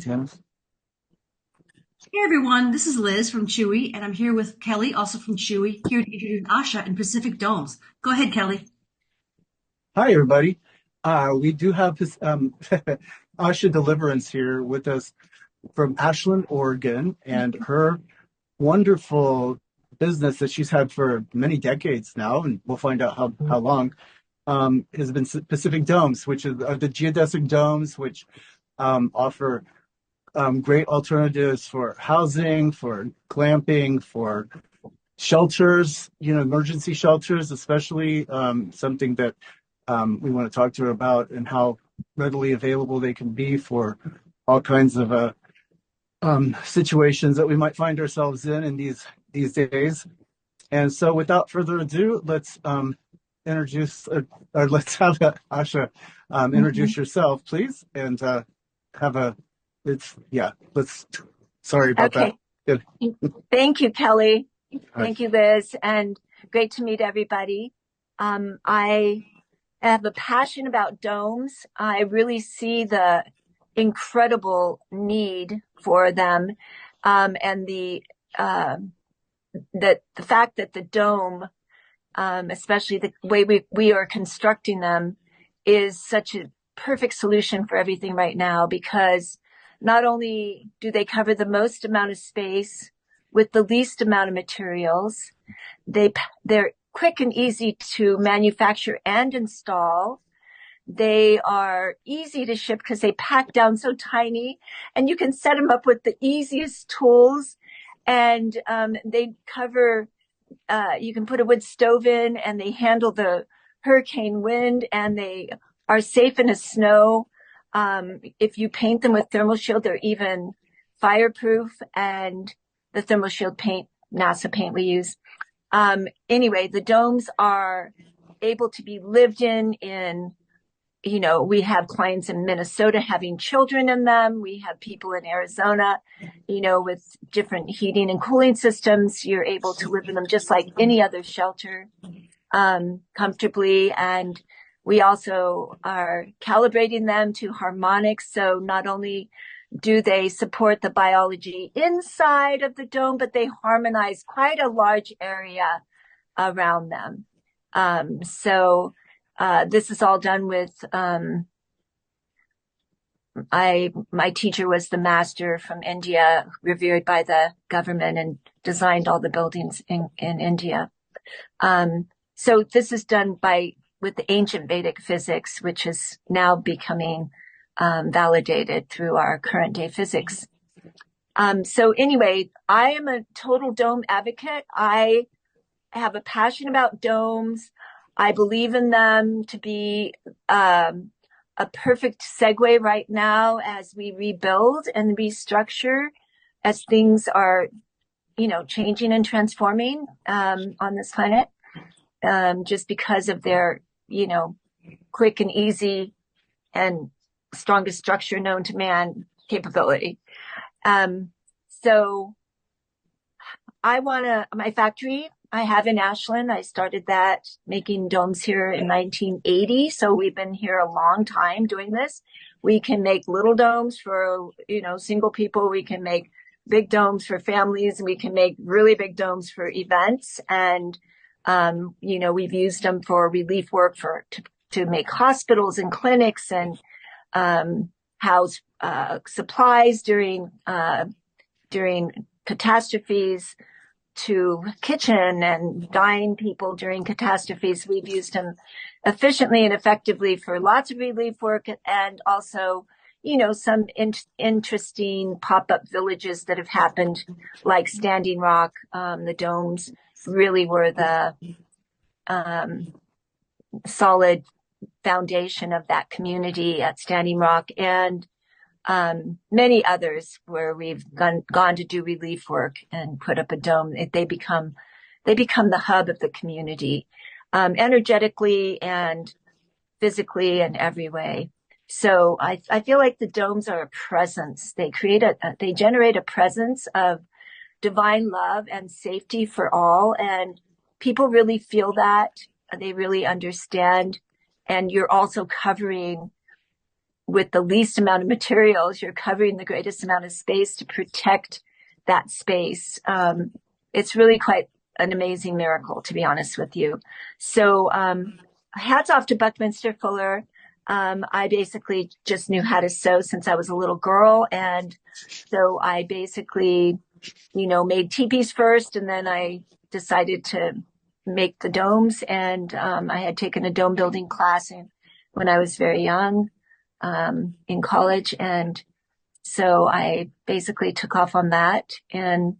Janice? Hey everyone, this is Liz from Chewy, and I'm here with Kelly, also from Chewy, here to introduce Asha and Pacific Domes. Go ahead, Kelly. Hi, everybody. We do have this Asha Deliverance here with us from Ashland, Oregon, and her wonderful business that she's had for many decades now, and we'll find out how long, has been Pacific Domes, which is the geodesic domes, which offer great alternatives for housing, for glamping, for shelters, emergency shelters, especially something that we want to talk to her about and how readily available they can be for all kinds of situations that we might find ourselves in these days. And so, without further ado, let's introduce or let's have Asha introduce yourself, please, and have a it's yeah. Let's. Sorry about that. Okay. Good. Thank you, Kelly. All right. Thank you, Liz. And great to meet everybody. I have a passion about domes. I really see the incredible need for them. And the fact that the dome, especially the way we are constructing them, is such a perfect solution for everything right now, because not only do they cover the most amount of space with the least amount of materials, they're quick and easy to manufacture and install. They are easy to ship because they pack down so tiny, and you can set them up with the easiest tools. And they cover, you can put a wood stove in, and they handle the hurricane wind, and they are safe in the snow. If you paint them with thermal shield, they're even fireproof, and the thermal shield paint, NASA paint we use. Anyway, the domes are able to be lived in, we have clients in Minnesota having children in them. We have people in Arizona, with different heating and cooling systems. You're able to live in them just like any other shelter, comfortably. And we also are calibrating them to harmonics. So not only do they support the biology inside of the dome, but they harmonize quite a large area around them. This is all done with, my teacher was the master from India, revered by the government, and designed all the buildings in India. So this is done with the ancient Vedic physics, which is now becoming validated through our current day physics. So anyway, I am a total dome advocate. I have a passion about domes. I believe in them to be a perfect segue right now as we rebuild and restructure, as things are, changing and transforming on this planet, just because of their, quick and easy and strongest structure known to man capability. So my factory I have in Ashland, I started that making domes here in 1980. So we've been here a long time doing this. We can make little domes for, single people. We can make big domes for families, and we can make really big domes for events. And, we've used them for relief work to make hospitals and clinics, and, house, supplies during catastrophes, to kitchen and dine people during catastrophes. We've used them efficiently and effectively for lots of relief work, and also, some interesting pop-up villages that have happened, like Standing Rock. The domes really were the solid foundation of that community at Standing Rock, and many others where we've gone to do relief work and put up a dome. They become the hub of the community, energetically and physically in every way. So I feel like the domes are a presence. They generate a presence of divine love and safety for all. And people really feel that. They really understand. And you're also covering with the least amount of materials, you're covering the greatest amount of space to protect that space. It's really quite an amazing miracle, to be honest with you. So, hats off to Buckminster Fuller. I basically just knew how to sew since I was a little girl. And so I basically, made teepees first, and then I decided to make the domes. And I had taken a dome building class when I was very young, in college. And so I basically took off on that and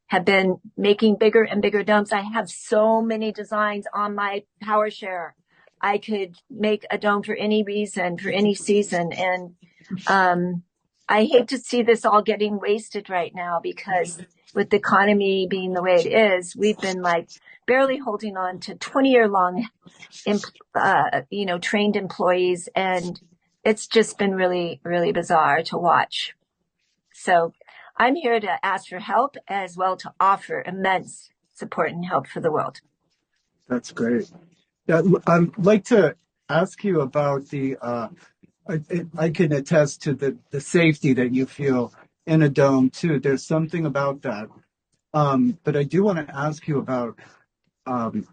have been making bigger and bigger domes. I have so many designs on my PowerShare. I could make a dome for any reason, for any season. And I hate to see this all getting wasted right now, because with the economy being the way it is, we've been like barely holding on to 20-year long, trained employees. And it's just been really, really bizarre to watch. So I'm here to ask for help, as well to offer immense support and help for the world. That's great. Yeah, I'd like to ask you about I can attest to the safety that you feel in a dome too. There's something about that. But I do want to ask you about um,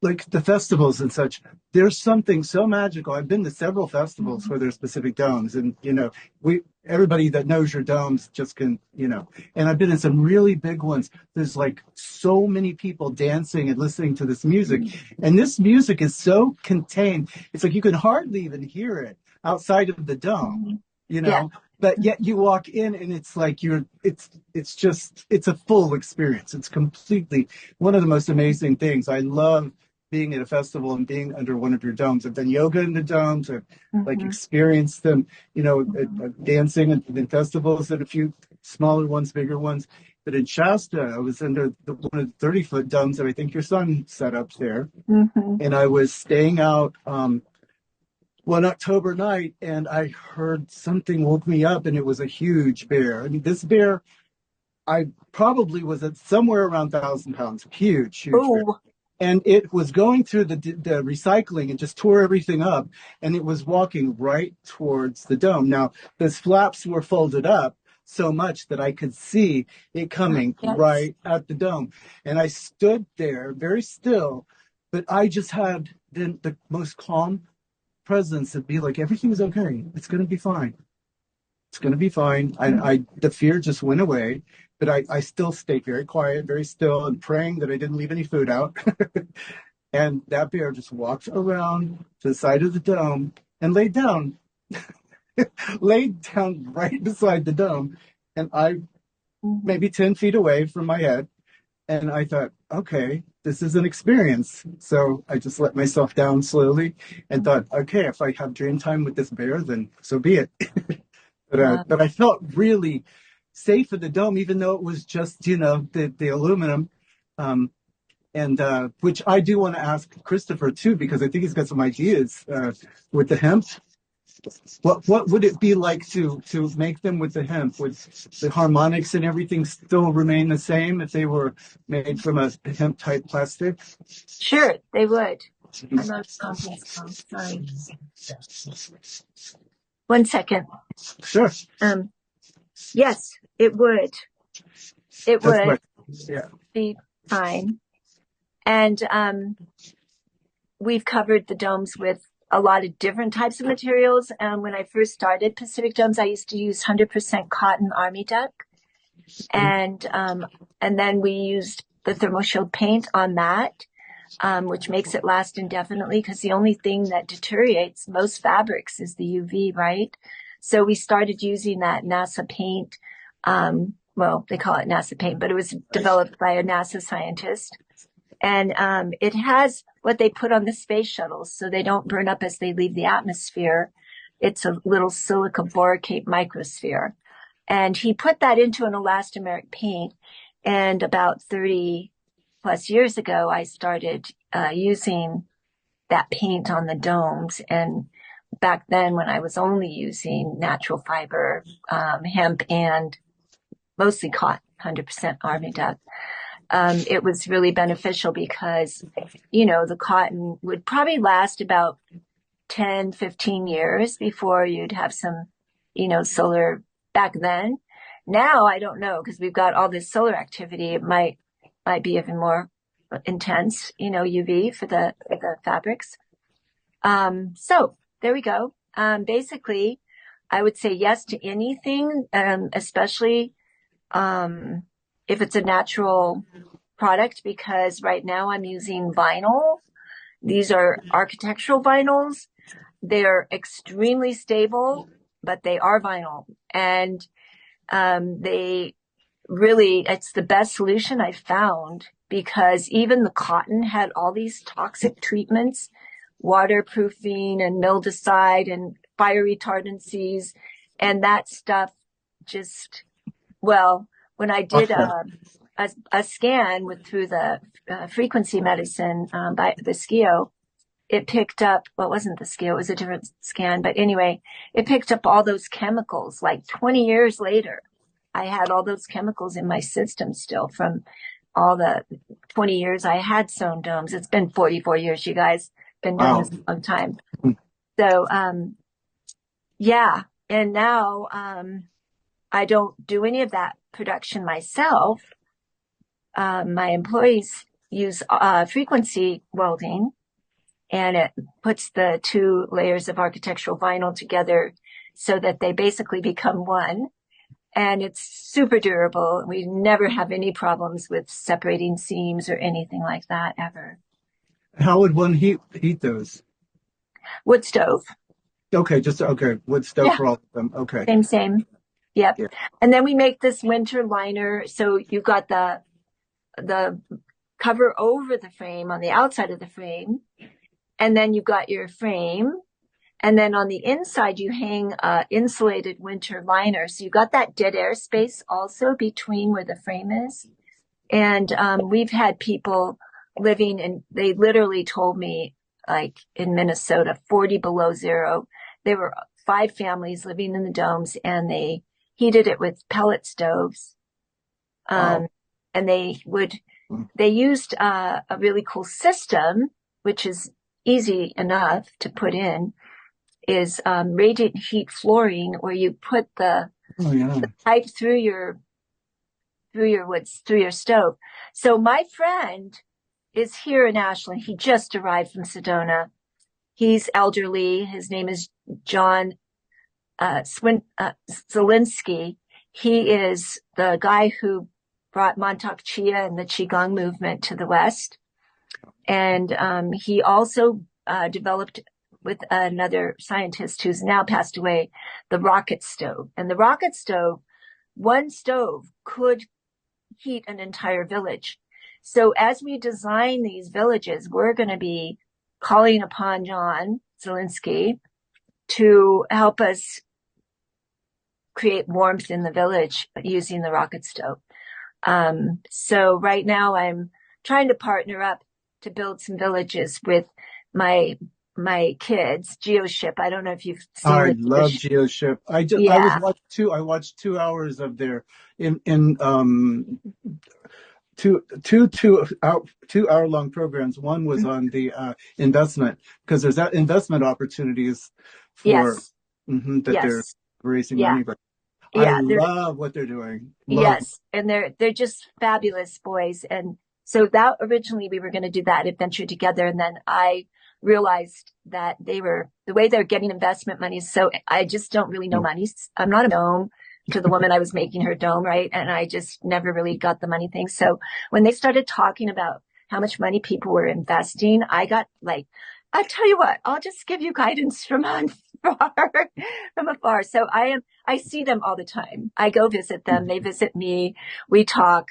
like the festivals and such. There's something so magical. I've been to several festivals where there's specific domes, and everybody that knows your domes just can, and I've been in some really big ones. There's like so many people dancing and listening to this music, and this music is so contained. It's like you can hardly even hear it outside of the dome, Yeah. but yet you walk in and it's like it's a full experience. It's completely one of the most amazing things. I love being at a festival and being under one of your domes. I've done yoga in the domes. I've like experienced them, dancing in festivals and a few smaller ones, bigger ones. But in Shasta, I was under one of the 30-foot domes that I think your son set up there. And I was staying out one October night, and I heard something woke me up, and it was a huge bear. I mean, this bear, I probably was at somewhere around 1,000 pounds. Huge bear. Oh, And it was going through the recycling and just tore everything up. And it was walking right towards the dome. Now, the flaps were folded up so much that I could see it coming yes. right at the dome. And I stood there very still, but I just had the most calm presence to be like, everything's okay. It's going to be fine. It's going to be fine. The fear just went away, but I still stayed very quiet, very still, and praying that I didn't leave any food out. And that bear just walked around to the side of the dome and laid down, laid down right beside the dome. And I, maybe 10 feet away from my head. And I thought, okay, this is an experience. So I just let myself down slowly and thought, okay, if I have dream time with this bear, then so be it. But I felt really safe in the dome, even though it was just, the aluminum. And which I do want to ask Christopher too, because I think he's got some ideas with the hemp. What would it be like to make them with the hemp? Would the harmonics and everything still remain the same if they were made from a hemp type plastic? Sure, they would. I'm on conference call. Sorry. 1 second. Sure. Yes, it would. It That's would yeah. be fine. And we've covered the domes with a lot of different types of materials. When I first started Pacific Domes, I used to use 100% cotton army duck. And then we used the thermal shield paint on that, which makes it last indefinitely, because the only thing that deteriorates most fabrics is the UV, right? So we started using that NASA paint. Well, they call it NASA paint, but it was developed by a NASA scientist. And it has what they put on the space shuttles so they don't burn up as they leave the atmosphere. It's a little silica boracate microsphere. And he put that into an elastomeric paint. And about 30 plus years ago, I started using that paint on the domes. And back then, when I was only using natural fiber, hemp, and mostly cotton, 100% army duck, it was really beneficial because, the cotton would probably last about 10, 15 years before you'd have some, solar back then. Now I don't know because we've got all this solar activity. It might be even more intense, UV for the fabrics. So there we go. Basically, I would say yes to anything, especially if it's a natural product, because right now I'm using vinyl. These are architectural vinyls. They're extremely stable, but they are vinyl. And they really, it's the best solution I've found because even the cotton had all these toxic treatments, waterproofing and mildewcide and fire retardancies. And that stuff just, well, when I did Asha. a scan through the frequency medicine by the SKIO, it picked up, well, it wasn't the SKIO, it was a different scan. But anyway, it picked up all those chemicals. Like 20 years later, I had all those chemicals in my system still from all the 20 years I had sewn domes. It's been 44 years, you guys. Been doing Wow. this a long time. So, yeah. And now, I don't do any of that production myself. My employees use frequency welding, and it puts the two layers of architectural vinyl together so that they basically become one. And it's super durable. We never have any problems with separating seams or anything like that ever. How would one heat those? Wood stove. Okay, just okay. Wood stove Yeah, for all of them. Okay. same. Yep. Yeah. And then we make this winter liner. So you've got the cover over the frame on the outside of the frame. And then you've got your frame. And then on the inside, you hang insulated winter liner. So you got that dead air space also between where the frame is. And we've had people living, and they literally told me, like in Minnesota, 40 below zero. There were 5 families living in the domes, and they heated it with pellet stoves. Wow. And they used a really cool system, which is easy enough to put in, is radiant heat flooring, where you put the Oh yeah. pipe through your stove. So my friend is here in Ashland. He just arrived from Sedona. He's elderly. His name is John Zielinski. He is the guy who brought Montauk Chia and the Qigong movement to the West. And he also developed with another scientist who's now passed away, the rocket stove. And the rocket stove, one stove could heat an entire village. So as we design these villages, we're going to be calling upon John Zielinski to help us create warmth in the village using the rocket stove. So right now I'm trying to partner up to build some villages with my kids. GeoShip. I don't know if you've seen I the love GeoShip. yeah. I watched 2 hours of their in two hour long programs. One was on the investment because there's that investment opportunities for Yes. that they're Yes. raising Yeah. money. But I Yeah. love what they're doing. Love. Yes. And they're just fabulous boys. And so that originally we were going to do that adventure together. And then I realized that the way they're getting investment money. So I just don't really know money. I'm not a dome to the woman I was making her dome, right? And I just never really got the money thing. So when they started talking about how much money people were investing, I got like, I tell you what, I'll just give you guidance from afar. So I see them all the time. I go visit them. They visit me. We talk.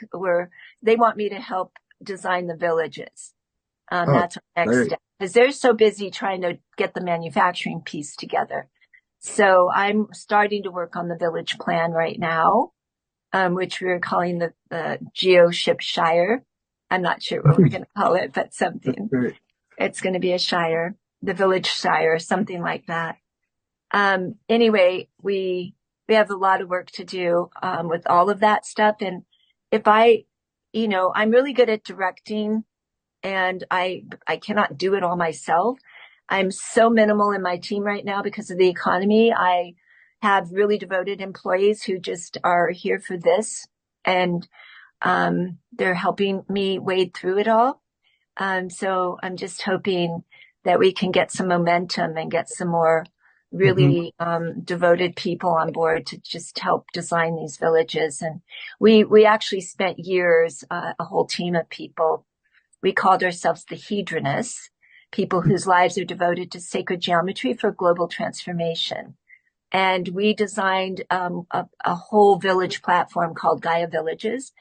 They want me to help design the villages. Oh, That's our next great. step because they're so busy trying to get the manufacturing piece together. So I'm starting to work on the village plan right now, which we're calling the GeoShip Shire. I'm not sure what we're going to call it, but That's something. great. It's going to be a shire, the village shire, something like that. Anyway, we have a lot of work to do, with all of that stuff. And if I'm really good at directing, and I cannot do it all myself. I'm so minimal in my team right now because of the economy. I have really devoted employees who just are here for this, and they're helping me wade through it all. So I'm just hoping that we can get some momentum and get some more Hmm. really devoted people on board to just help design these villages. And we actually spent years, a whole team of people. We called ourselves the Hedronists, people whose lives are devoted to sacred geometry for global transformation. And we designed a whole village platform called Gaia Villages.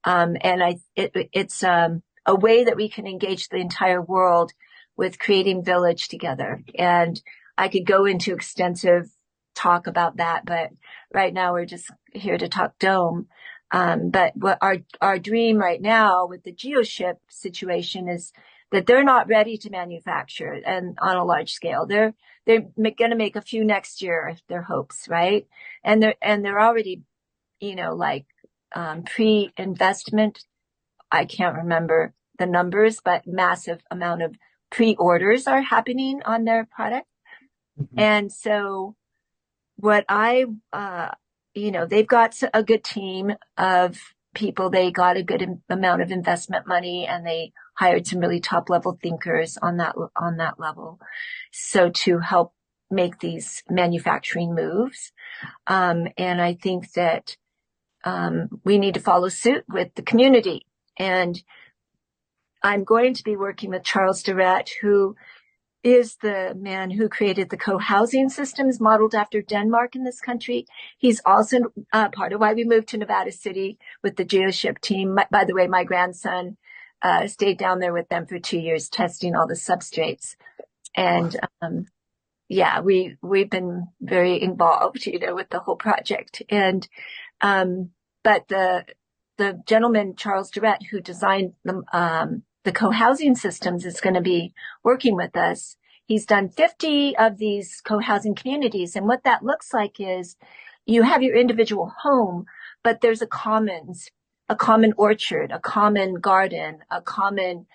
It's a way that we can engage the entire world with creating village together. And I could go into extensive talk about that, but right now we're just here to talk dome. But what our dream right now with the GeoShip situation is that they're not ready to manufacture and on a large scale. They're going to make a few next year, their hopes, right? And they're already, like pre-investment. I can't remember the numbers, but massive amount of pre-orders are happening on their product. Hmm. And so what they've got a good team of people. They got a good amount of investment money, and they hired some really top level thinkers on that level. So to help make these manufacturing moves. And I think that we need to follow suit with the community. And I'm going to be working with Charles Durrett, who is the man who created the co-housing systems modeled after Denmark in this country. He's also part of why we moved to Nevada City with the GeoShip team. By the way, my grandson stayed down there with them for 2 years, testing all the substrates. Wow. And yeah, we've been very involved, with the whole project. And but the gentleman Charles Durrett, who designed the co-housing systems, is going to be working with us. He's done 50 of these co-housing communities, and what that looks like is you have your individual home, but there's a common orchard, a common garden, a common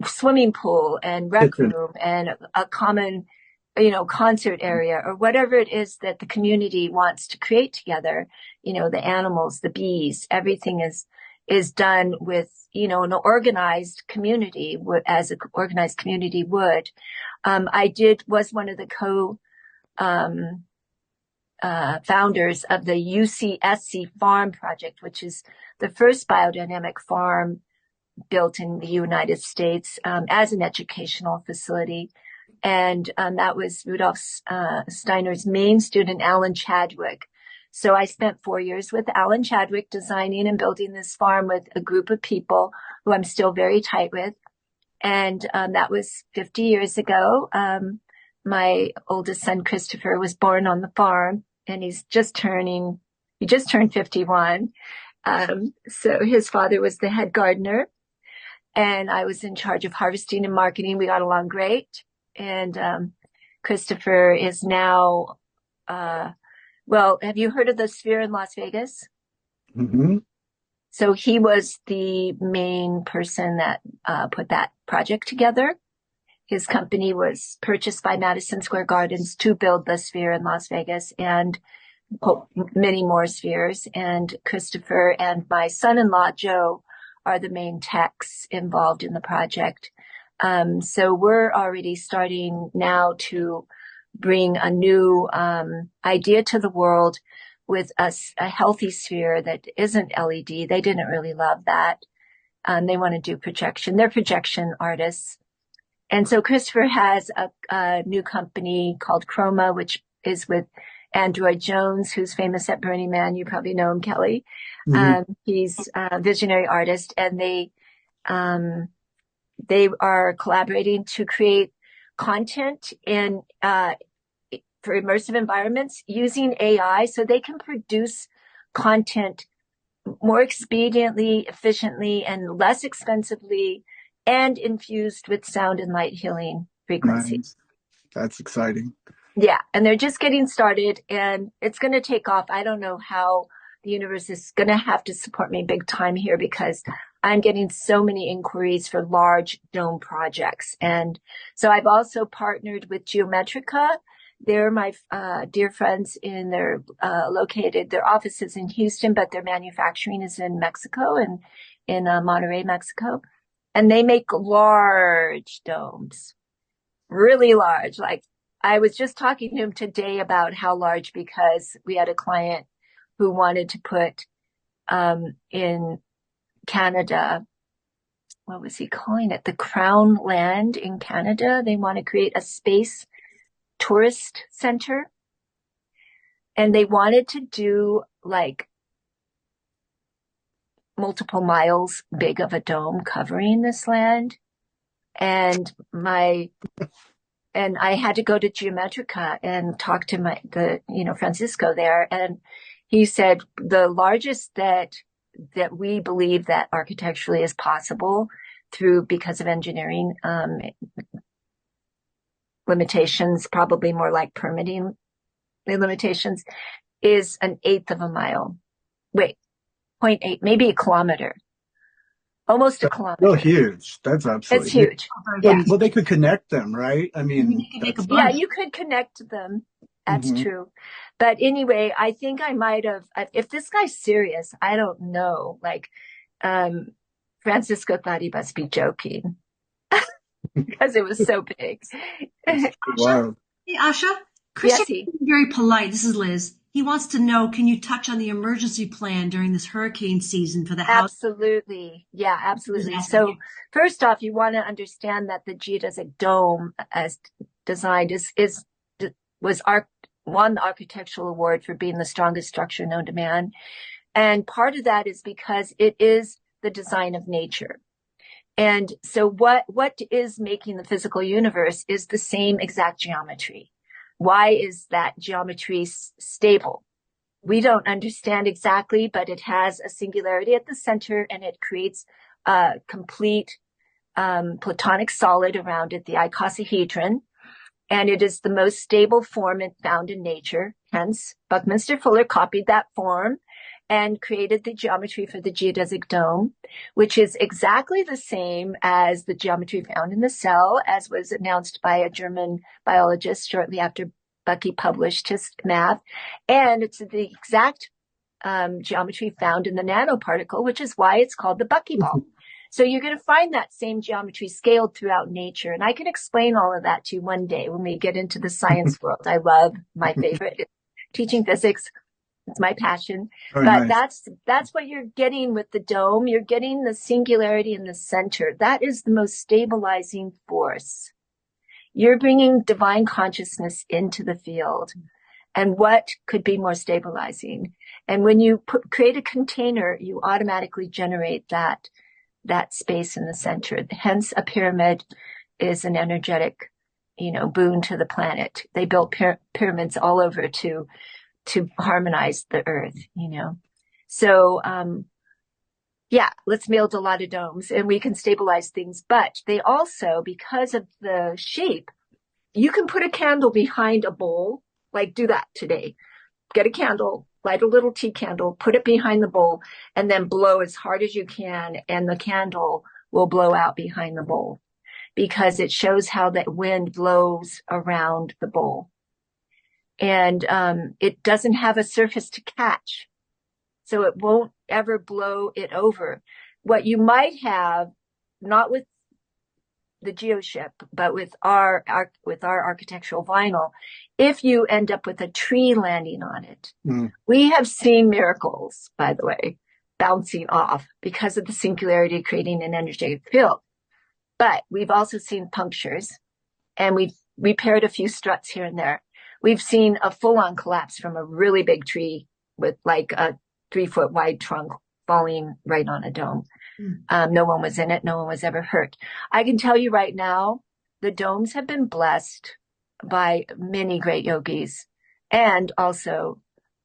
swimming pool and rec Kitchen. room, and a common concert area, or whatever it is that the community wants to create together. The animals, the bees, everything is done with an organized community, as an organized community would. Was one of the um, founders of the UCSC Farm Project, which is the first biodynamic farm built in the United States, as an educational facility. And that was Rudolf Steiner's main student, Alan Chadwick. So I spent 4 years with Alan Chadwick designing and building this farm with a group of people who I'm still very tight with. And that was 50 years ago. My oldest son, Christopher, was born on the farm, and he just turned 51. So his father was the head gardener, and I was in charge of harvesting and marketing. We got along great. And Christopher is now, have you heard of the Sphere in Las Vegas? Hmm. So he was the main person that put that project together. His company was purchased by Madison Square Gardens to build the Sphere in Las Vegas, and many more spheres. And Christopher and my son-in-law, Joe, are the main techs involved in the project. So we're already starting now to bring a new idea to the world with a healthy sphere that isn't LED. They didn't really love that. They want to do projection. They're projection artists. And so Christopher has a new company called Chroma, which is with Android Jones, who's famous at Burning Man. You probably know him, Kelly. Hmm. He's a visionary artist, and they are collaborating to create content for immersive environments using AI, so they can produce content more expediently, efficiently, and less expensively, and infused with sound and light healing frequency. Nice. That's exciting. Yeah, and they're just getting started, and it's going to take off. I don't know how the universe is going to have to support me big time here because I'm getting so many inquiries for large dome projects. And so I've also partnered with Geometrica. They're my dear friends in their located, their offices in Houston, but their manufacturing is in Mexico and in Monterrey, Mexico. And they make large domes, really large. Like I was just talking to him today about how large because we had a client who wanted to put in Canada, what was he calling it? The Crown Land in Canada. They want to create a space tourist center. And they wanted to do like multiple miles big of a dome covering this land. And I had to go to Geometrica and talk to Francisco there. And he said the largest that we believe that architecturally is possible because of engineering limitations, probably more like permitting limitations, is an eighth of a mile. Wait, 0.8, maybe a kilometer. Almost a kilometer. Real huge. That's It's absolutely huge. Yeah. Well, they could connect them, right? I mean, yeah, you could connect them. That's true. But anyway, I think I might have, if this guy's serious, I don't know. Like, Francisco thought he must be joking because it was so big. Wow. Hey, Asha, Christian is very polite. This is Liz. He wants to know, can you touch on the emergency plan during this hurricane season for the house? Absolutely. Yeah, absolutely. So first off, you want to understand that the geodesic dome as designed won the architectural award for being the strongest structure known to man. And part of that is because it is the design of nature. And so what is making the physical universe is the same exact geometry. Why is that geometry stable? We don't understand exactly, but it has a singularity at the center and it creates a complete platonic solid around it, the icosahedron. And it is the most stable form found in nature. Hence, Buckminster Fuller copied that form and created the geometry for the geodesic dome, which is exactly the same as the geometry found in the cell, as was announced by a German biologist shortly after Bucky published his math. And it's the exact geometry found in the nanoparticle, which is why it's called the buckyball. So you're going to find that same geometry scaled throughout nature. And I can explain all of that to you one day when we get into the science world. I love my favorite teaching physics. It's my passion. Very but nice. that's what you're getting with the dome. You're getting the singularity in the center. That is the most stabilizing force. You're bringing divine consciousness into the field. And what could be more stabilizing? And when you create a container, you automatically generate that space in the center. Hence, a pyramid is an energetic, boon to the planet. They built pyramids all over to harmonize the earth, So, let's build a lot of domes and we can stabilize things. But they also, because of the shape, you can put a candle behind a bowl, like do that today. Get a candle, light a little tea candle, put it behind the bowl, and then blow as hard as you can, and the candle will blow out behind the bowl because it shows how that wind blows around the bowl. And it doesn't have a surface to catch, so it won't ever blow it over. What you might have, not with the geoship, but with our architectural vinyl, if you end up with a tree landing on it. We have seen miracles, by the way, bouncing off because of the singularity creating an energetic field. But we've also seen punctures, and we've repaired a few struts here and there. We've seen a full-on collapse from a really big tree with like a 3-foot wide trunk falling right on a dome. No one was in it. No one was ever hurt. I can tell you right now, the domes have been blessed by many great yogis and also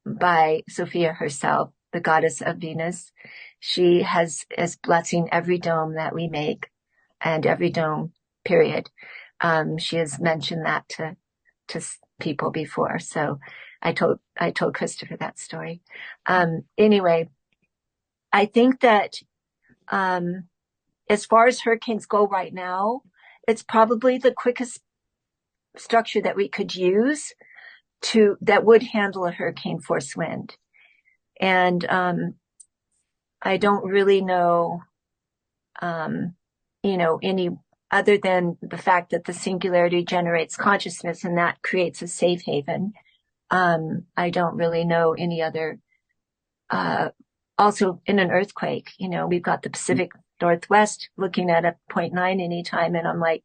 by Sophia herself, the goddess of Venus. She is blessing every dome that we make and every dome, period. She has mentioned that to people before. So I told Christopher that story. Anyway, I think that as far as hurricanes go right now, it's probably the quickest structure that we could use that would handle a hurricane force wind. And I don't really know, any other than the fact that the singularity generates consciousness and that creates a safe haven. I don't really know any other. Also, in an earthquake, we've got the Pacific Northwest looking at a 0.9 anytime, and I'm like,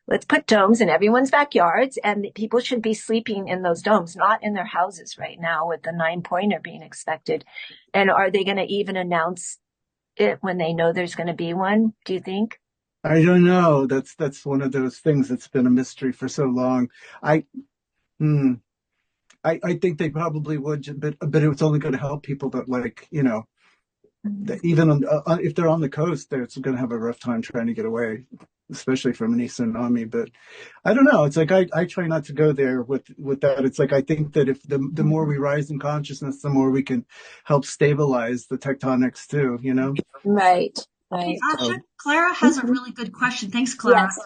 let's put domes in everyone's backyards, and people should be sleeping in those domes, not in their houses right now with the 9-pointer being expected. And are they going to even announce it when they know there's going to be one, do you think? I don't know. That's one of those things that's been a mystery for so long. I hmm, I think they probably would, but it's only going to help people that like, even if they're on the coast, they're going to have a rough time trying to get away, especially from any tsunami. But I don't know. It's like I try not to go there with that. It's like I think that if the more we rise in consciousness, the more we can help stabilize the tectonics too. Right, Hey, right. Asha, So Clara has a really good question. Thanks, Clara. Yes,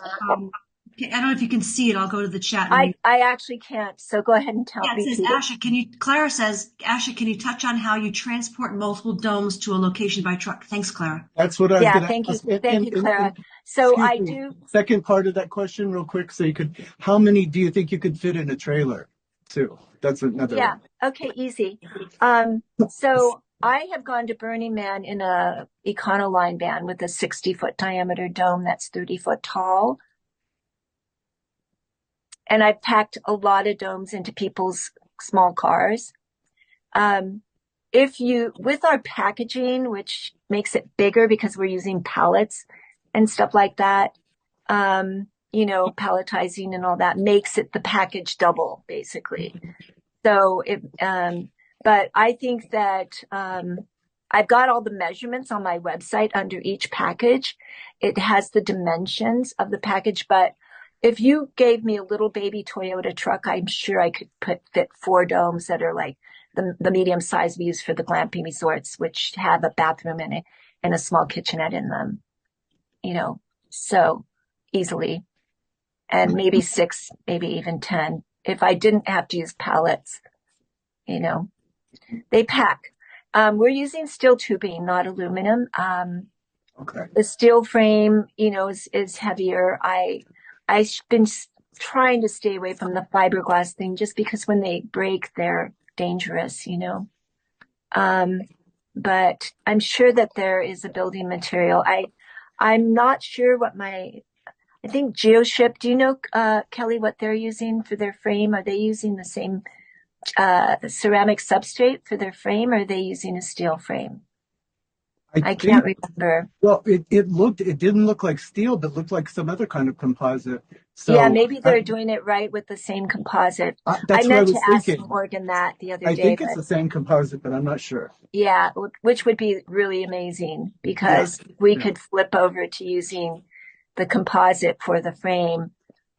Okay, I don't know if you can see it. I'll go to the chat and I, read. I actually can't. So go ahead and Yeah, it says, repeat it. Clara says, Asha, can you touch on how you transport multiple domes to a location by truck? Thanks, Clara. that's what I was Yeah, going to thank you. ask. Thank you, Clara. And So excuse I me, do, second part of that question, real quick. So how many do you think you could fit in a trailer, too? That's another yeah, one. okay, easy. So I have gone to Burning Man in a Econoline van with a 60-foot diameter dome that's 30 foot tall. And I've packed a lot of domes into people's small cars. Um, with our packaging, which makes it bigger because we're using pallets and stuff like that, palletizing and all that makes it the package double basically. So but I think that, I've got all the measurements on my website under each package. It has the dimensions of the package, but if you gave me a little baby Toyota truck, I'm sure I could fit 4 domes that are like the medium size we use for the glamping resorts, which have a bathroom in it and a small kitchenette in them, you know, so easily. And maybe 6, maybe even 10, if I didn't have to use pallets, you know, they pack. We're using steel tubing, not aluminum. Okay. The steel frame, is heavier. I've been trying to stay away from the fiberglass thing just because when they break, they're dangerous. Um, but I'm sure that there is a building material. I'm not sure I think GeoShip, do you know, Kelly, what they're using for their frame? Are they using the same, ceramic substrate for their frame, or are they using a steel frame? I I can't think, remember. well, it didn't look like steel, but looked like some other kind of composite. Yeah, So maybe they're doing it right with the same composite. I that's what I meant to was ask thinking. Morgan that the other I day, think it's but the same composite, but I'm not sure. yeah, which would be really amazing Yeah. because we Yeah. could flip over to using the composite for the frame.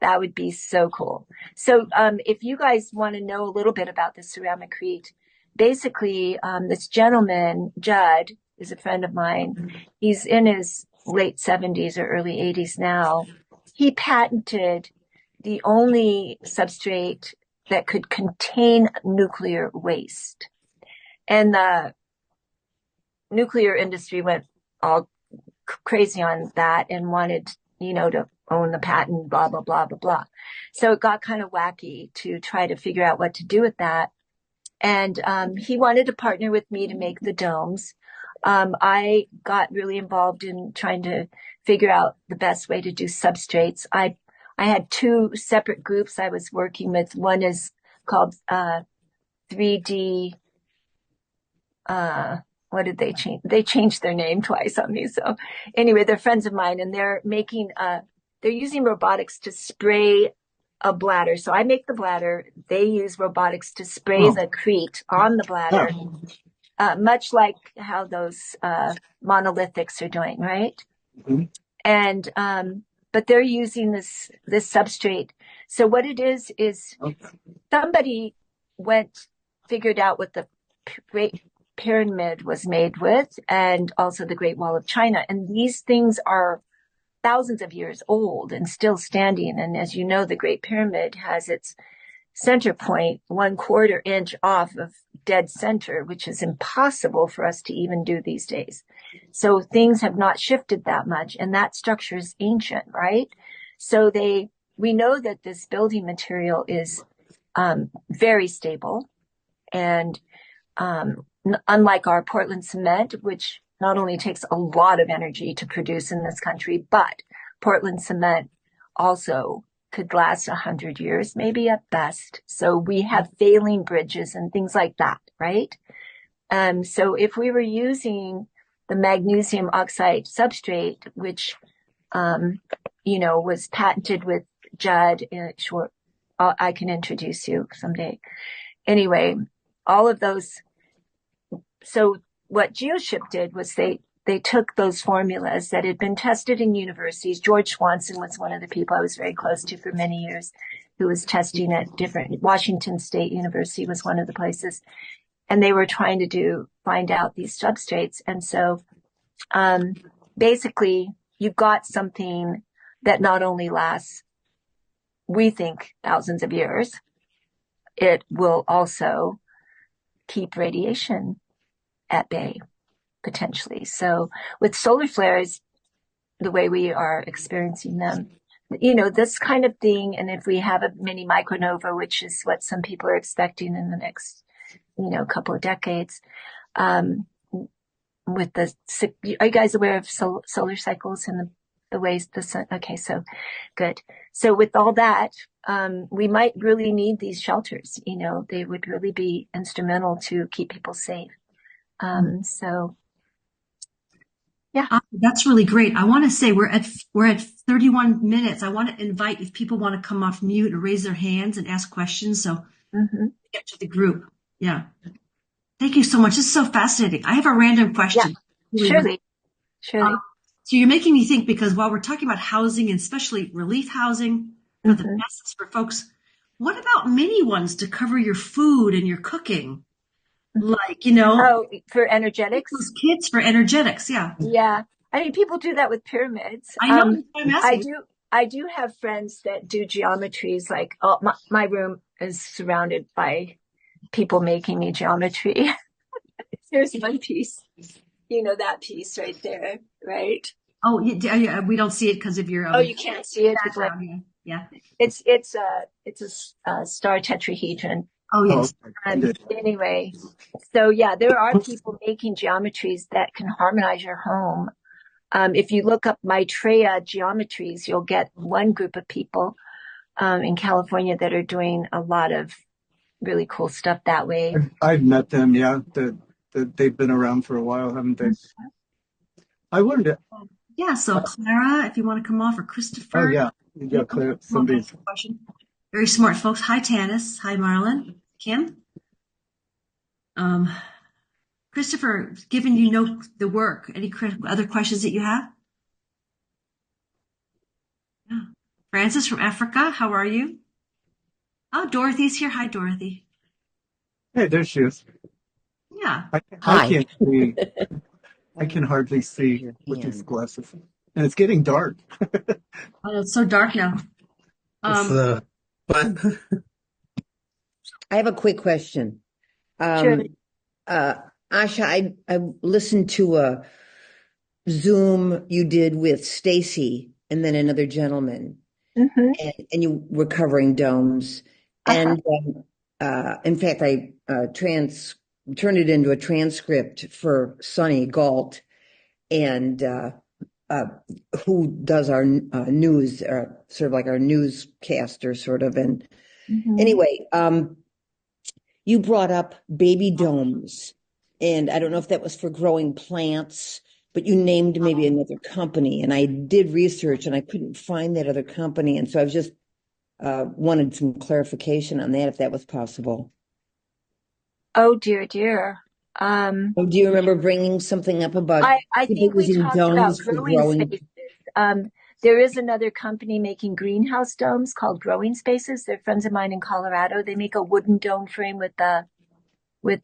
That would be so cool. So, if you guys want to know a little bit about the ceramicrete, basically, this gentleman, Judd, is a friend of mine. He's in his late 70s or early 80s now. He patented the only substrate that could contain nuclear waste. And the nuclear industry went all crazy on that and wanted, to own the patent, blah, blah, blah, blah, blah. So it got kind of wacky to try to figure out what to do with that. And he wanted to partner with me to make the domes. I got really involved in trying to figure out the best way to do substrates. I had 2 separate groups I was working with. One is called 3D, what did they change? They changed their name twice on me. So anyway, they're friends of mine and they're using robotics to spray a bladder. So I make the bladder. They use robotics to spray Oh, the crete on the yeah. bladder, much like how those, monolithics are doing, right? Mhm. And, but they're using this substrate. So what it is Okay. somebody figured out what the Great Pyramid was made with, and also the Great Wall of China. And these things are thousands of years old and still standing. And as you know, the Great Pyramid has its center point 1/4 inch off of dead center, which is impossible for us to even do these days. So things have not shifted that much, and that structure is ancient, right? So we know that this building material is very stable, and unlike our Portland cement, which not only takes a lot of energy to produce in this country, but Portland cement also could last 100 years, maybe at best. So we have failing bridges and things like that, right? So if we were using the magnesium oxide substrate, which, was patented with Judd in short, I can introduce you someday. Anyway, all of those. So what GeoShip did was they took those formulas that had been tested in universities. George Swanson was one of the people I was very close to for many years, who was testing at Washington State University was one of the places. And they were trying to find out these substrates. And so, basically you've got something that not only lasts, we think, thousands of years, it will also keep radiation at bay, potentially. So with solar flares, the way we are experiencing them, this kind of thing, and if we have a mini micronova, which is what some people are expecting in the next, couple of decades, are you guys aware of solar cycles and the ways the sun? Okay, so good. So with all that, we might really need these shelters. They would really be instrumental to keep people safe. So yeah. That's really great. I want to say we're at 31 minutes. I want to invite if people want to come off mute or raise their hands and ask questions. So get to the group. Yeah. Thank you so much. This is so fascinating. I have a random question. Yeah, surely. So you're making me think, because while we're talking about housing, and especially relief housing, the best for folks, what about mini ones to cover your food and your cooking? Like, for energetics, those kits for energetics. Yeah. Yeah. I mean, people do that with pyramids. I know. I do have friends that do geometries. Like, my room is surrounded by people making me geometry. Here's one piece. That piece right there, right? Oh, yeah, we don't see it because of your. You can't see it. Yeah. It's a star tetrahedron. Oh, yes. Anyway, so yeah, there are people making geometries that can harmonize your home. If you look up Maitreya geometries, you'll get one group of people in California that are doing a lot of really cool stuff that way. I've met them, yeah. They've been around for a while, haven't they? I wanted to. Yeah, so Clara, if you want to come off, or Christopher. Oh, yeah. Yeah, Clara, somebody's. Very smart folks. Hi, Tanis. Hi, Marlon. Kim. Christopher, given the work, any other questions that you have? Yeah. Francis from Africa, how are you? Oh, Dorothy's here. Hi, Dorothy. Hey, there she is. Yeah. I can't see. I can hardly see with these glasses. And it's getting dark. Oh, it's so dark now. But I have a quick question. Sure. Asha, I listened to a Zoom you did with Stacy and then another gentleman, and you were covering domes. And in fact, I turned it into a transcript for Sonny Galt, and who does our news, sort of like our newscaster, sort of. And anyway, you brought up baby domes, and I don't know if that was for growing plants, but you named maybe another company, and I did research and I couldn't find that other company, and so I was just wanted some clarification on that, if that was possible. Oh dear. Do you remember bringing something up about? I think we talked about growing spaces. There is another company making greenhouse domes called Growing Spaces. They're friends of mine in Colorado. They make a wooden dome frame with what's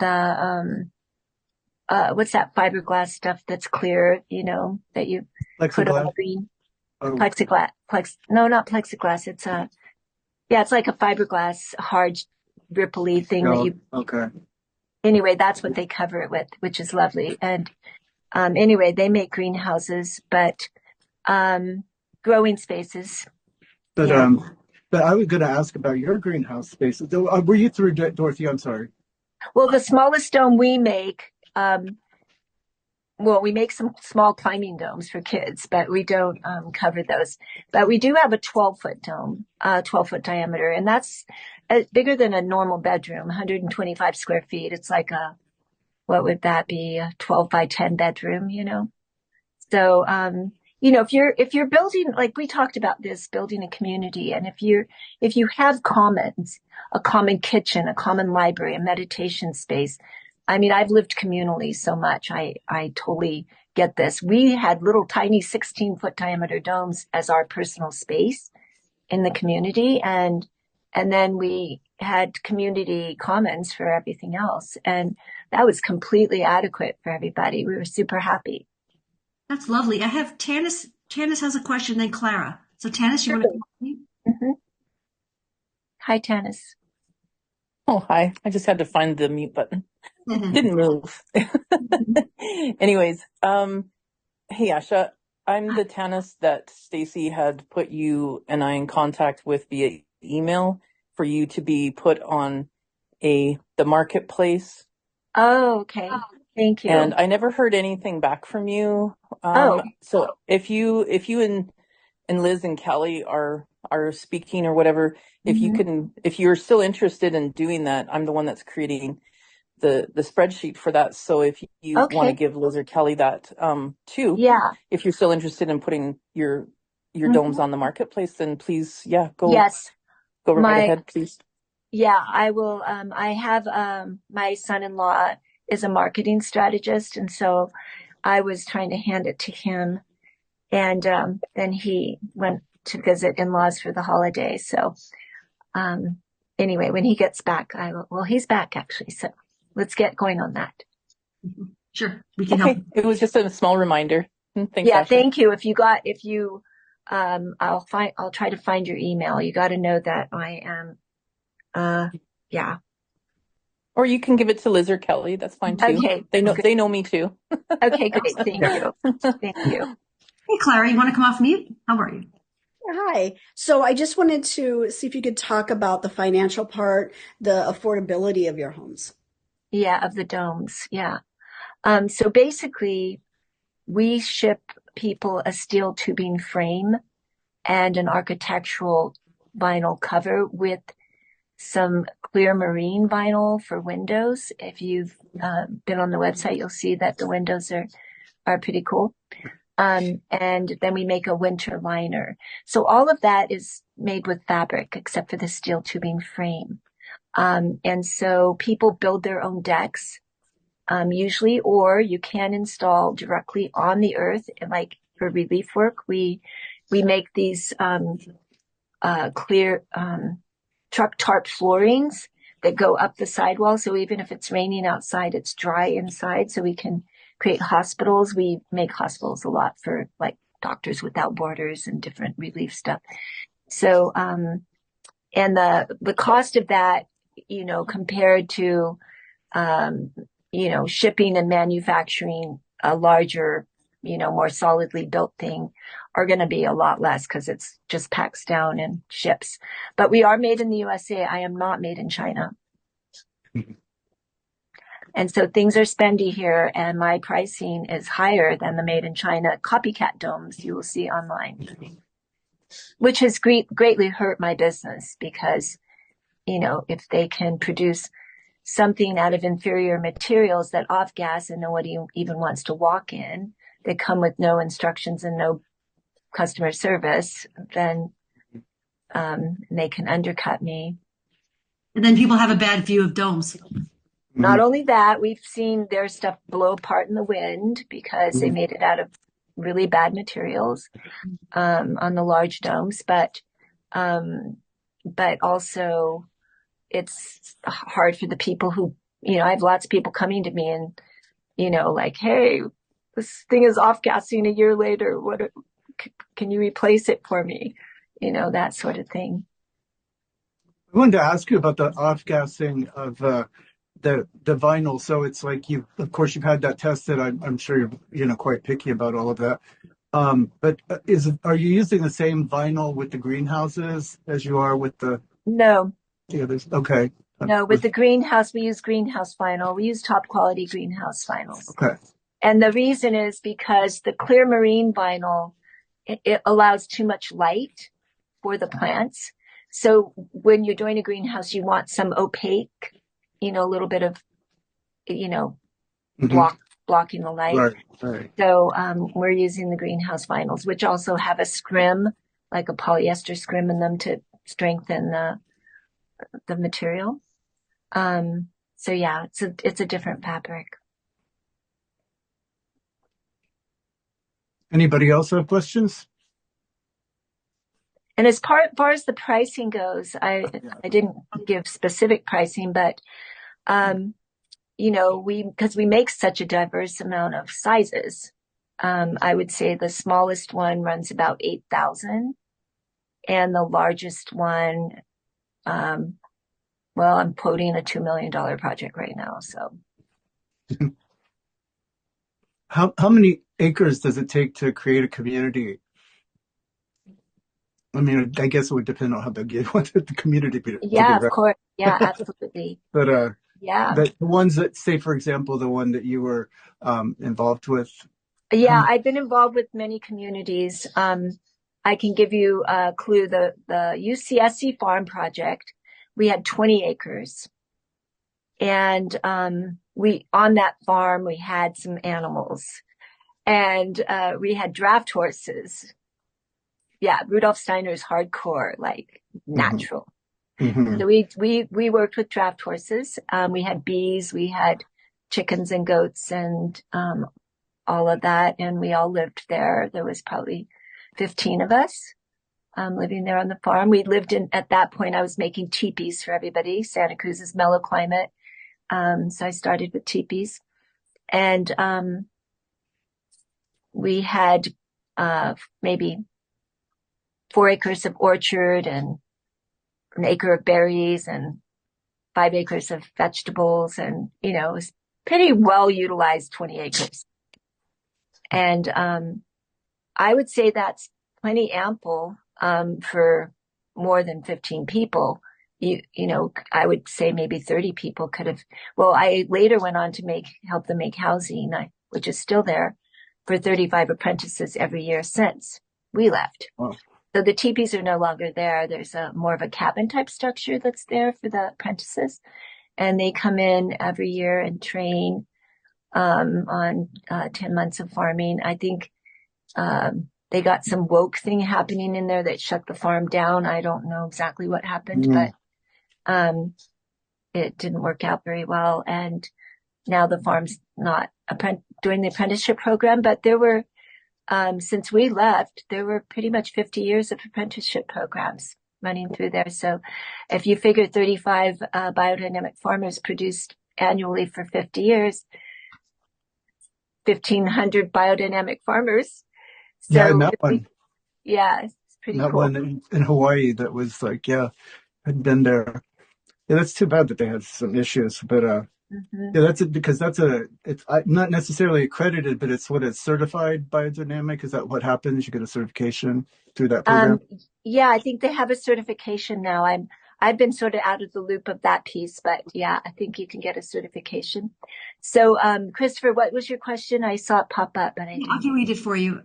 that fiberglass stuff that's clear, that you put on Plexiglass. green Oh, plexiglass. No, not plexiglass. It's like a fiberglass hard ripply thing that no. you, Okay. anyway, that's what they cover it with, which is lovely. And, anyway, they make greenhouses, but, growing spaces. But Yeah. but I was going to ask about your greenhouse spaces. Were you through, Dorothy? I'm sorry. Well, the smallest dome we make, we make some small climbing domes for kids, but we don't cover those. But we do have a 12-foot dome, 12-foot diameter, and that's bigger than a normal bedroom, 125 square feet. It's like what would that be? A 12 by 10 bedroom, So, if you're building, like we talked about this, building a community, and if you have commons, a common kitchen, a common library, a meditation space. I mean, I've lived communally so much. I totally get this. We had little tiny 16-foot diameter domes as our personal space in the community. And then we had community commons for everything else. And that was completely adequate for everybody. We were super happy. That's lovely. I have Tanis. Tanis has a question, then Clara. So Tanis, you want to come with me? Mm-hmm. Hi, Tanis. Oh, hi. I just had to find the mute button. Didn't move. Anyways, hey, Asha, I'm the Tanis that Stacy had put you and I in contact with via email for you to be put on the marketplace. Oh, okay. Thank you. And I never heard anything back from you. So if you and Liz and Kelly are speaking or whatever, if you're still interested in doing that, I'm the one that's creating the spreadsheet for that. So if you want to Okay. give Liz or Kelly that too, Yeah. if you're still interested in putting your domes on the marketplace, then please, Yes. go right ahead, please. Yeah, I will. I have my son-in-law is a marketing strategist, and so I was trying to hand it to him, and then he went to visit in-laws for the holiday. So anyway, when he gets back, he's back actually. So let's get going on that. Sure, we can help. It was just a small reminder. Thanks, Yeah, Asha. thank you. I'll try to find your email. You got to know that I am, yeah. Or you can give it to Liz or Kelly. That's fine too. Okay. They know me too. Okay, great. Thank you. Thank you. Hey, Clara, you want to come off mute? How are you? Hi. So I just wanted to see if you could talk about the financial part, the affordability of your homes. Yeah, of the domes. Yeah. So basically, we ship people a steel tubing frame and an architectural vinyl cover with some clear marine vinyl for windows. If you've been on the website, you'll see that the windows are pretty cool. And then we make a winter liner. So all of that is made with fabric except for the steel tubing frame. And so people build their own decks, usually, or you can install directly on the earth. And like for relief work, we make these, clear, truck tarp floorings that go up the sidewall. So even if it's raining outside, it's dry inside. So we can create hospitals. We make hospitals a lot for like Doctors Without Borders and different relief stuff. So, and the cost of that, compared to, shipping and manufacturing a larger, more solidly built thing are going to be a lot less because it's just packs down and ships. But we are made in the USA. I am not made in China. And so things are spendy here, and my pricing is higher than the made in China copycat domes you will see online, which has greatly hurt my business because, if they can produce something out of inferior materials that off gas and nobody even wants to walk in, they come with no instructions and no customer service, then they can undercut me. And then people have a bad view of domes. Not only that, we've seen their stuff blow apart in the wind because they made it out of really bad materials on the large domes, but also it's hard for the people who, I have lots of people coming to me and, like, hey, this thing is off gassing a year later. Can you replace it for me? That sort of thing. I wanted to ask you about the off-gassing of the vinyl. So it's like of course, you've had that tested. I'm sure you're quite picky about all of that. But are you using the same vinyl with the greenhouses as you are with the No, others? Okay. no. With the greenhouse, we use greenhouse vinyl. We use top quality greenhouse vinyls. Okay. And the reason is because the clear marine vinyl, it allows too much light for the plants. So when you're doing a greenhouse, you want some opaque, a little bit of, blocking the light. Right, right. So we're using the greenhouse vinyls, which also have a scrim, like a polyester scrim in them to strengthen the material. So yeah, it's a different fabric. Anybody else have questions? And as far as the pricing goes, I didn't give specific pricing, but because we make such a diverse amount of sizes, I would say the smallest one runs about 8,000, and the largest one, well, I'm quoting a $2 million project right now, so. How many acres does it take to create a community? I mean, I guess it would depend on how big you want the community to be. Yeah, of course. Yeah, absolutely. But yeah, the ones that, say, for example, the one that you were involved with. Yeah, I've been involved with many communities. I can give you a clue. The UCSC farm project, we had 20 acres. And on that farm, we had some animals. And we had draft horses. Yeah, Rudolf Steiner's hardcore, like natural. Mm-hmm. So we worked with draft horses. We had bees, we had chickens and goats and all of that, and we all lived there. There was probably 15 of us living there on the farm. We lived at that point, I was making teepees for everybody. Santa Cruz's mellow climate. So I started with teepees. And we had maybe 4 acres of orchard and an acre of berries and 5 acres of vegetables. And, it was pretty well utilized 20 acres. And I would say that's plenty ample for more than 15 people. I would say maybe 30 people could have. Well, I later went on to help them make housing, which is still there, for 35 apprentices every year since we left. Wow. So the teepees are no longer there. There's more of a cabin type structure that's there for the apprentices, and they come in every year and train on 10 months of farming. I think they got some woke thing happening in there that shut the farm down. I don't know exactly what happened, but it didn't work out very well. And now the farm's not doing the apprenticeship program, but there were, since we left, there were pretty much 50 years of apprenticeship programs running through there. So if you figure 35 biodynamic farmers produced annually for 50 years, 1,500 biodynamic farmers. So yeah, and that one. Yeah, it's pretty that cool. one in Hawaii that was like, I'd been there. Yeah, that's too bad that they had some issues, but yeah, that's it, because it's not necessarily accredited, but it's certified biodynamic. Is that what happens? You get a certification through that program? Yeah, I think they have a certification now. I've been sort of out of the loop of that piece, but yeah, I think you can get a certification. So, Christopher, what was your question? I saw it pop up, but I can read it for you.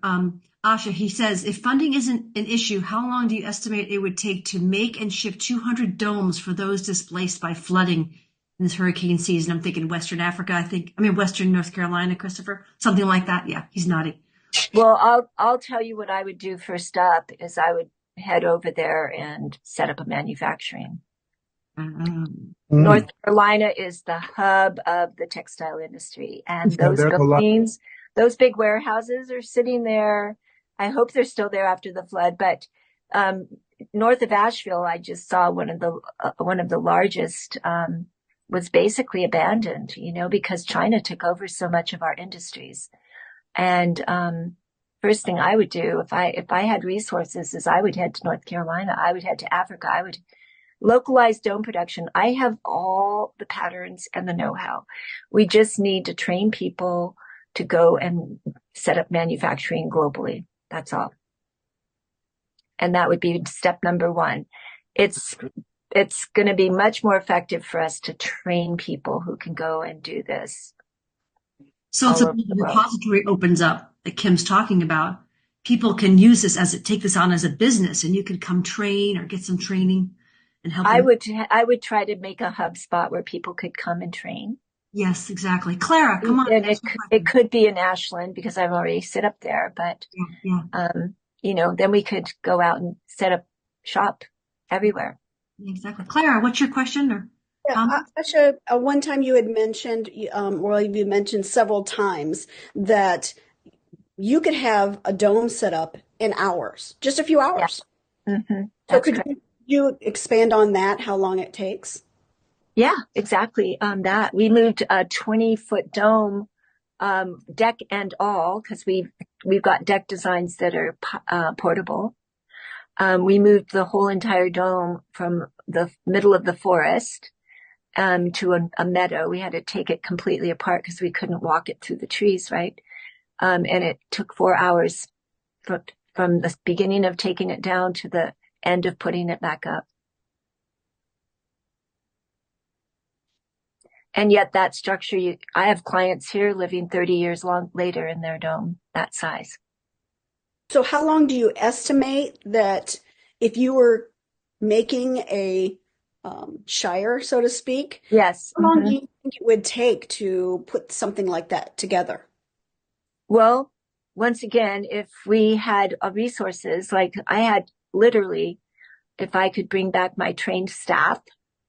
Asha, he says, if funding isn't an issue, how long do you estimate it would take to make and ship 200 domes for those displaced by flooding in this hurricane season? I'm thinking Western Africa, Western North Carolina, Christopher, something like that. Yeah, he's nodding. Well, I'll tell you what I would do first up is I would head over there and set up a manufacturing. North Carolina is the hub of the textile industry, and those buildings those big warehouses are sitting there. I hope they're still there after the flood, but north of Asheville, I just saw one of the largest was basically abandoned, because China took over so much of our industries. And first thing I would do if I had resources is I would head to North Carolina. I would head to Africa. I would localize dome production. I have all the patterns and the know-how. We just need to train people to go and set up manufacturing globally. That's all. And that would be step number one. It's going to be much more effective for us to train people who can go and do this. So if the repository opens up that Kim's talking about, people can use this take this on as a business, and you could come train or get some training and help. I would try to make a hub spot where people could come and train. Yes, exactly. Clara, come on. And it could be in Ashland because I've already set up there, but then we could go out and set up shop everywhere. Exactly. Clara, what's your question? Or Asha, one time you had mentioned, or you mentioned several times that you could have a dome set up in hours, just a few hours. Yeah. Mm-hmm. So could you expand on that, how long it takes? Yeah, exactly. That we moved a 20-foot dome, deck and all, because we've got deck designs that are portable. We moved the whole entire dome from the middle of the forest to a meadow. We had to take it completely apart because we couldn't walk it through the trees, right? And it took 4 hours from the beginning of taking it down to the end of putting it back up. And yet that structure, I have clients here living 30 years later in their dome, that size. So how long do you estimate that if you were making a shire, so to speak? Yes. How long do you think it would take to put something like that together? Well, once again, if we had resources, like I had literally, if I could bring back my trained staff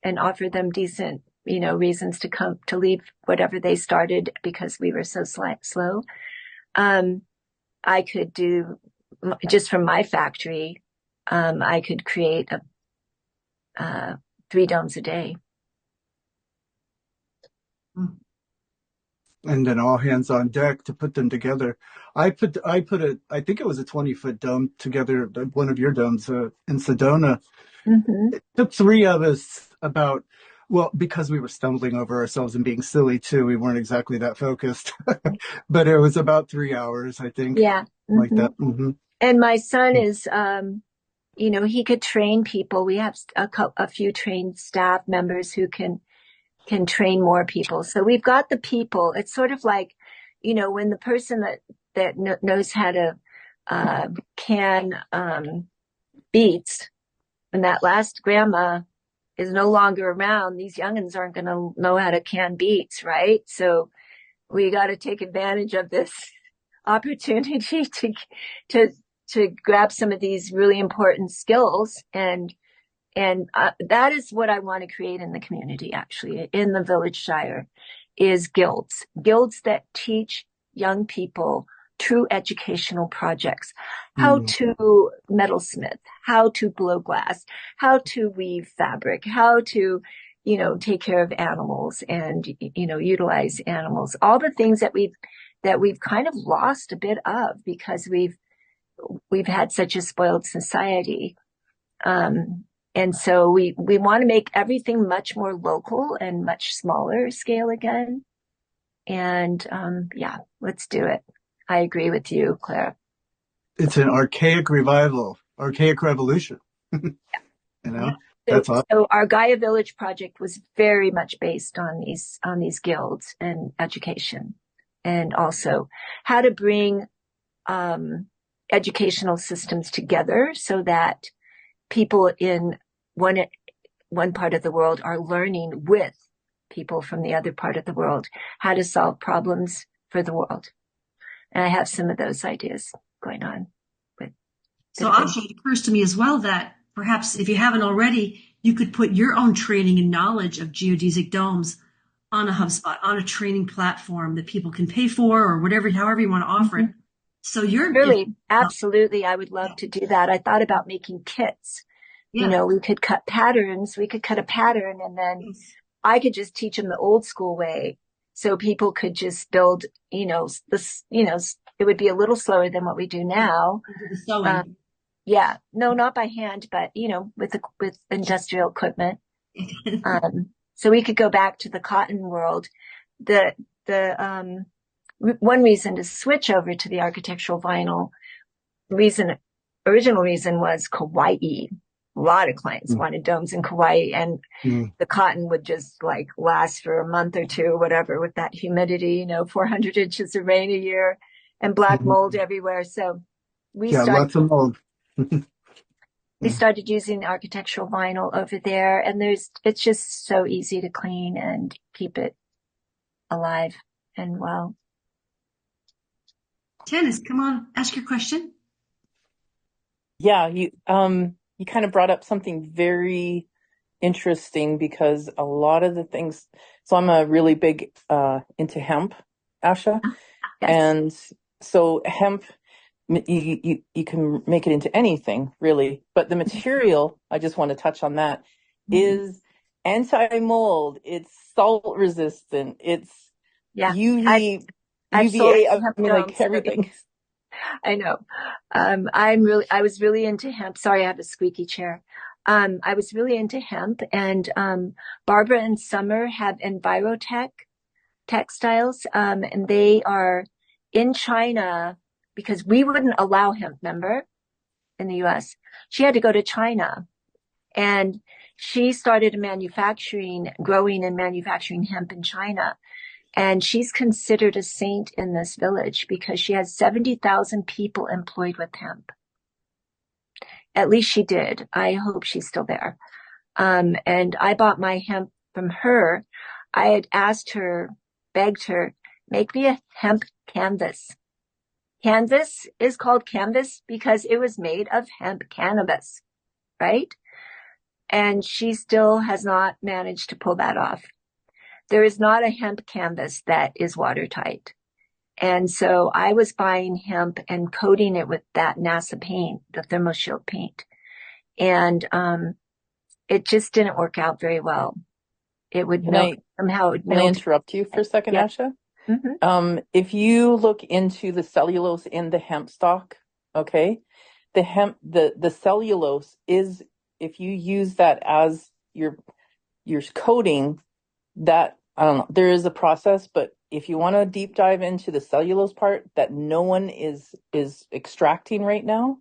and offer them decent, reasons to leave whatever they started because we were so slow. I could do just from my factory. I could create 3 domes a day. And then all hands on deck to put them together. I think it was a 20-foot dome together, one of your domes in Sedona. Mm-hmm. It took 3 of us because we were stumbling over ourselves and being silly too. We weren't exactly that focused, but it was about 3 hours, I think. Yeah. Mm-hmm. Like that. Mm-hmm. And my son is, he could train people. We have a few trained staff members who can train more people. So we've got the people. It's sort of like, when the person that knows how to can beets, and that last grandma is no longer around, these youngins aren't going to know how to can beets, right? So we got to take advantage of this opportunity to grab some of these really important skills. And that is what I want to create in the community, actually, in the Village Shire, is guilds that teach young people true educational projects, how to metalsmith, how to blow glass, how to weave fabric, how to, take care of animals and, utilize animals, all the things that we've kind of lost a bit of because we've had such a spoiled society. And so we want to make everything much more local and much smaller scale again. And, let's do it. I agree with you, Clara. It's an archaic revolution. That's awesome. So our Gaia Village project was very much based on these guilds and education, and also how to bring educational systems together so that people in one part of the world are learning with people from the other part of the world how to solve problems for the world. And I have some of those ideas going on. So Asha, it occurs to me as well that perhaps if you haven't already, you could put your own training and knowledge of geodesic domes on a HubSpot, on a training platform that people can pay for or whatever, however you want to offer it. So Really, absolutely. I would love to do that. I thought about making kits. yeah. You know, we could cut patterns. We could cut a pattern and then I could just teach them the old school way. So people could just build, this, it would be a little slower than what we do now. The sewing. Yeah, no, not by hand, but with industrial equipment. So we could go back to the cotton world. The one reason to switch over to the architectural vinyl original reason was Kauai. A lot of clients wanted domes in Kauai, and the cotton would just like last for a month or two, whatever, with that humidity, 400 inches of rain a year and black mold everywhere. So lots of mold. We started using architectural vinyl over there, and it's just so easy to clean and keep it alive and well. Dennis, come on, ask your question. Yeah, you kind of brought up something very interesting because a lot of the things, so I'm a really big into hemp, Asha. Yes. And so hemp, you can make it into anything really, but the material, I just want to touch on that, is anti-mold, it's salt resistant, it's UV, UVA, I mean, like everything. I know. I was really into hemp. Sorry, I have a squeaky chair. I was really into hemp, and Barbara and Summer have Envirotech textiles, and they are in China because we wouldn't allow hemp, remember, in the US. She had to go to China, and she started growing and manufacturing hemp in China. And she's considered a saint in this village because she has 70,000 people employed with hemp. At least she did. I hope she's still there. And I bought my hemp from her. I had begged her, make me a hemp canvas. Canvas is called canvas because it was made of hemp cannabis, right? And she still has not managed to pull that off. There is not a hemp canvas that is watertight. And so I was buying hemp and coating it with that NASA paint, the ThermoShield paint. And it just didn't work out very well. It would melt. Somehow it would melt. Can I interrupt you for a second, Yeah. Asha? If you look into the cellulose in the hemp stalk, okay, the cellulose is, if you use that as your coating, that, I don't know, there is a process, but if you want to deep dive into the cellulose part that no one is extracting right now,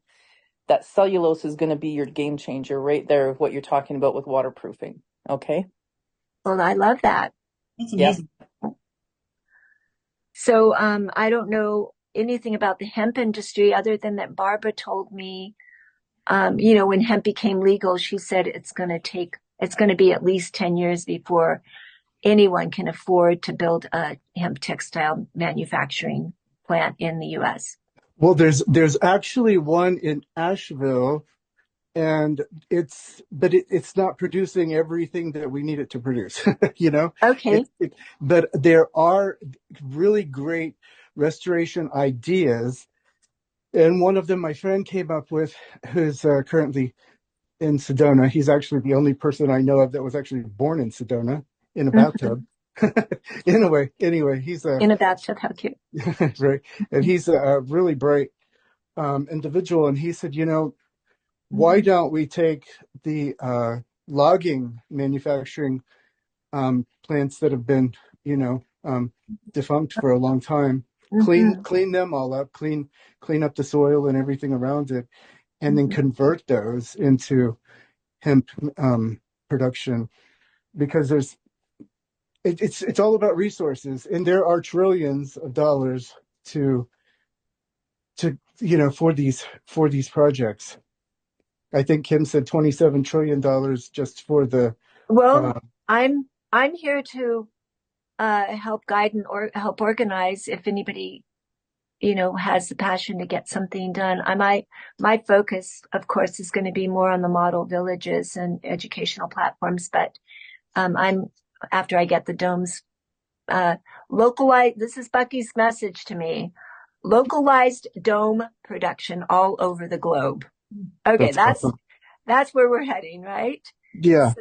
that cellulose is going to be your game changer right there, what you're talking about with waterproofing. Okay. Well, I love that. That's amazing. Yeah. So, I don't know anything about the hemp industry other than that Barbara told me, when hemp became legal, she said it's going to be at least 10 years before anyone can afford to build a hemp textile manufacturing plant in the U.S. Well, there's actually one in Asheville, and it's not producing everything that we need it to produce, Okay. But there are really great restoration ideas, and one of them my friend came up with, who's currently in Sedona. He's actually the only person I know of that was actually born in Sedona in a bathtub. Anyway, he's in a bathtub. How cute. right. And he's a really bright individual. And he said, why don't we take the logging manufacturing plants that have been, defunct for a long time, clean them all up, clean up the soil and everything around it, and then convert those into hemp production, because it's all about resources, and there are trillions of dollars to for these projects. I think Kim said $27 trillion just for the. Well, I'm here to help guide or help organize if anybody has the passion to get something done. My focus, of course, is going to be more on the model villages and educational platforms, but after I get the domes localized. This is Bucky's message to me. Localized dome production all over the globe. Okay, That's awesome. that's where we're heading, right? Yeah.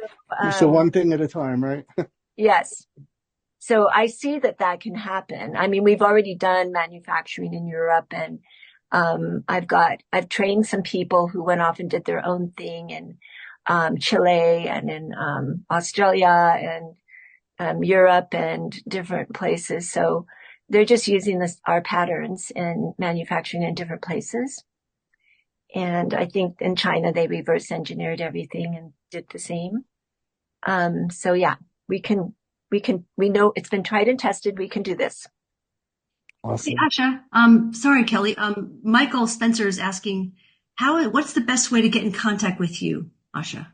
So one So, thing at a time, right? yes. So I see that can happen. I mean, we've already done manufacturing in Europe, and I've trained some people who went off and did their own thing in Chile and in Australia and Europe and different places. So they're just using our patterns and manufacturing in different places. And I think in China, they reverse engineered everything and did the same. So yeah, we know it's been tried and tested. We can do this. Hey, Awesome. Asha, sorry, Kelly. Michael Spencer is asking, what's the best way to get in contact with you, Asha?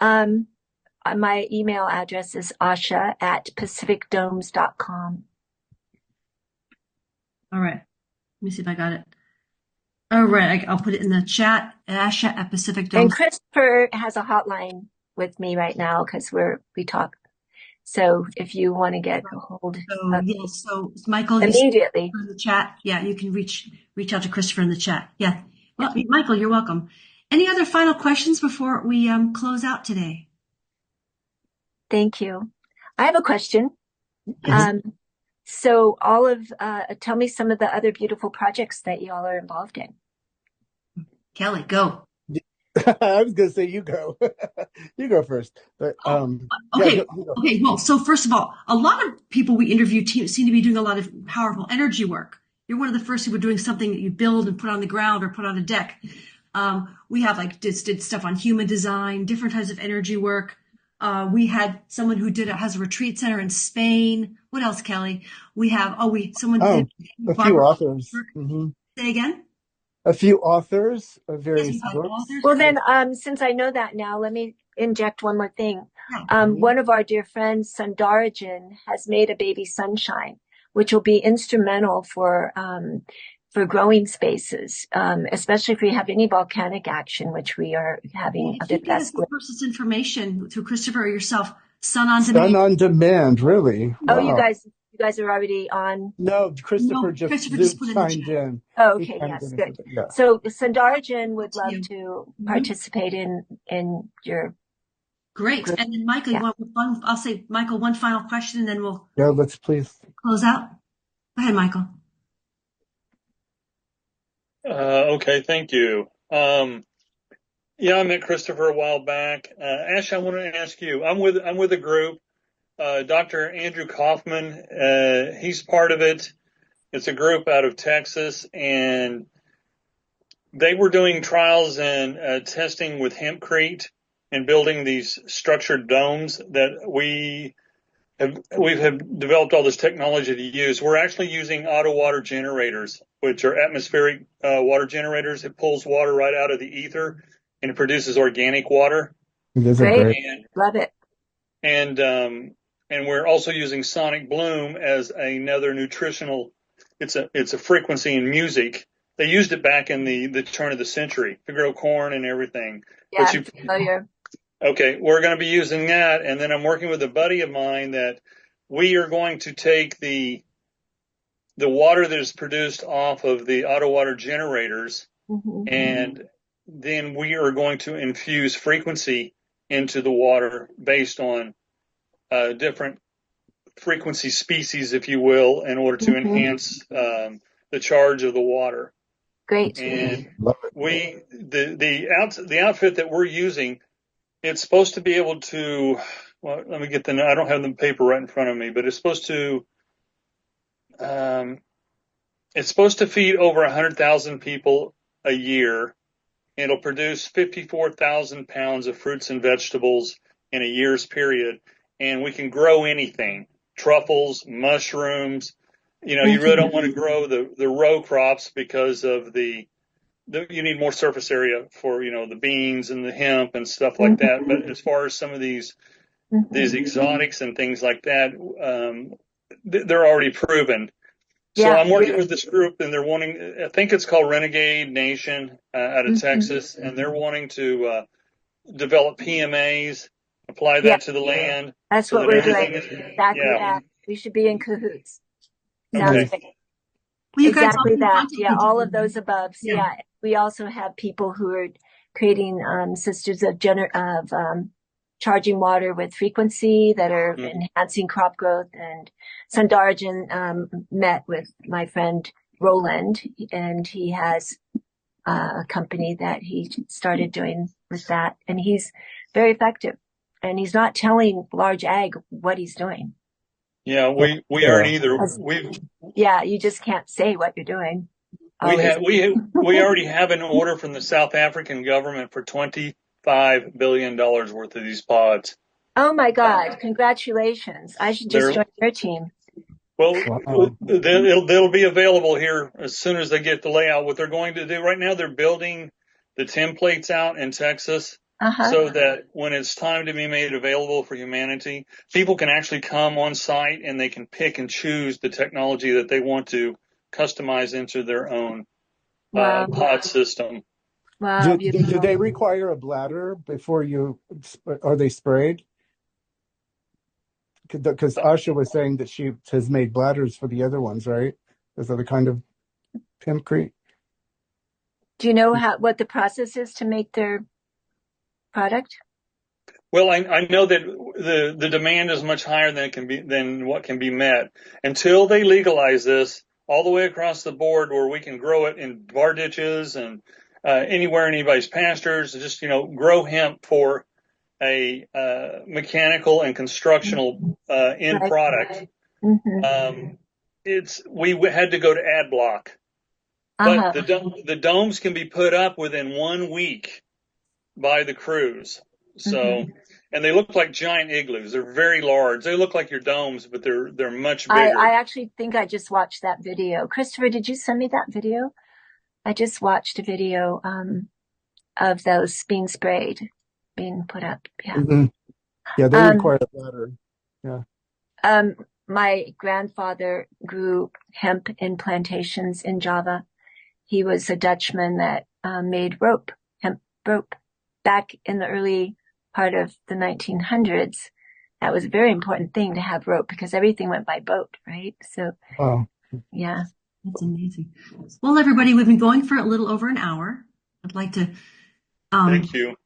My email address is asha@pacificdomes.com. All right. Let me see if I got it. All right. I'll put it in the chat. Asha at Pacific And Domes. Christopher has a hotline with me right now because we talk. So if you want to get a hold of Yes. So Michael, immediately in the chat. Yeah, you can reach out to Christopher in the chat. Yeah. Well, Michael, you're welcome. Any other final questions before we close out today? Thank you. I have a question. Yes. So tell me some of the other beautiful projects that y'all are involved in. Kelly, go. I was gonna say you go. You go first. But Okay. yeah, go. Okay. Well, so first of all, a lot of people we interview seem to be doing a lot of powerful energy work. You're one of the first who were doing something that you build and put on the ground or put on a deck. We have did stuff on human design, different types of energy work. We had someone who has a retreat center in Spain. What else, Kelly? We have someone did A few Barbara. authors. Mm-hmm. Say again. A few authors of Yes, various we've had books. authors. Well, then, since I know that now, let me inject one more thing. Yeah. One of our dear friends, Sundarajan, has made a baby sunshine, which will be instrumental for growing spaces, especially if we have any volcanic action, which we are having a bit less. The person's information through Christopher or yourself. Sun on Sun demand. on demand, really? Oh, Wow. you guys are already on. No, Christopher just put it in the chimed chat. in. Oh, okay, yes, good. Yeah. So Sundarajan would love to participate in your. Great. group. And then Michael, Yeah. I'll say, Michael, one final question, and then we'll Let's please close out. Go ahead, Michael. Okay, thank you. I met Christopher a while back. Ash, I want to ask you. I'm with a group. Dr. Andrew Kaufman, he's part of it. It's a group out of Texas, and they were doing trials and testing with hempcrete and building these structured domes that we have developed all this technology to use. We're actually using auto water generators, which are atmospheric water generators. It pulls water right out of the ether and it produces organic water. Those are great. Love it. And we're also using sonic bloom as another nutritional. It's a frequency in music. They used it back in the turn of the century to grow corn and everything. Yeah, I'm familiar. Okay, we're going to be using that, and then I'm working with a buddy of mine that we are going to take the water that is produced off of the auto water generators, and then we are going to infuse frequency into the water based on different frequency species, if you will, in order to enhance the charge of the water. Great. And the outfit that we're using, it's supposed to be able to, well, let me get I don't have the paper right in front of me, but it's supposed to feed over 100,000 people a year. It'll produce 54,000 pounds of fruits and vegetables in a year's period. And we can grow anything, truffles, mushrooms. You really don't want to grow the row crops because of you need more surface area for, the beans and the hemp and stuff like that. But as far as some of these exotics and things like that, they're already proven. So I'm working with this group, and they're wanting, I think it's called Renegade Nation out of Texas, and they're wanting to develop PMAs, apply that to the land. That's so what that we're doing. everything is, Exactly that. We should be in cahoots. Okay. Sounds great. Well, you guys Exactly all that. contact Yeah, each all other. of those above. Yeah. Yeah. We also have people who are creating sisters of charging water with frequency that are enhancing crop growth. And Sundarjan met with my friend Roland, and he has a company that he started doing with that, and he's very effective. And he's not telling large ag what he's doing. Yeah, we aren't either. Yeah, you just can't say what you're doing. We already have an order from the South African government for $25 billion worth of these pods. Oh my God! Congratulations! I should just join your team. Well, they'll be available here as soon as they get the layout. What they're going to do right now, they're building the templates out in Texas so that when it's time to be made available for humanity, people can actually come on site and they can pick and choose the technology that they want to customize into their own pod system. Wow. Do they require a bladder before are they sprayed? Because Asha was saying that she has made bladders for the other ones, right? Those other kind of hempcrete. Do you know what the process is to make their product? Well, I know that the demand is much higher than what can be met until they legalize this all the way across the board, where we can grow it in bar ditches and anywhere in anybody's pastures. Just grow hemp for a mechanical and constructional end product. We had to go to ad block, but the domes can be put up within 1 week by the crews. So, and they look like giant igloos. They're very large. They look like your domes, but they're much bigger. I actually think I just watched that video. Christopher, did you send me that video? I just watched a video of those being sprayed, being put up. Yeah. Yeah, they require a bladder. Yeah. My grandfather grew hemp in plantations in Java. He was a Dutchman that made hemp rope. Back in the early part of the 1900s, that was a very important thing to have rope because everything went by boat, right? So, yeah. That's amazing. Well, everybody, we've been going for a little over an hour. I'd like to thank you.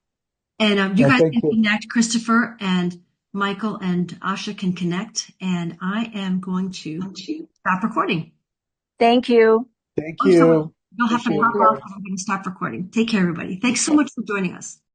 And you guys can connect. Christopher and Michael and Asha can connect. And I am going to stop recording. Thank you. Thank you. You'll have to pop off. I'm going to stop recording. Take care, everybody. Thanks so much for joining us.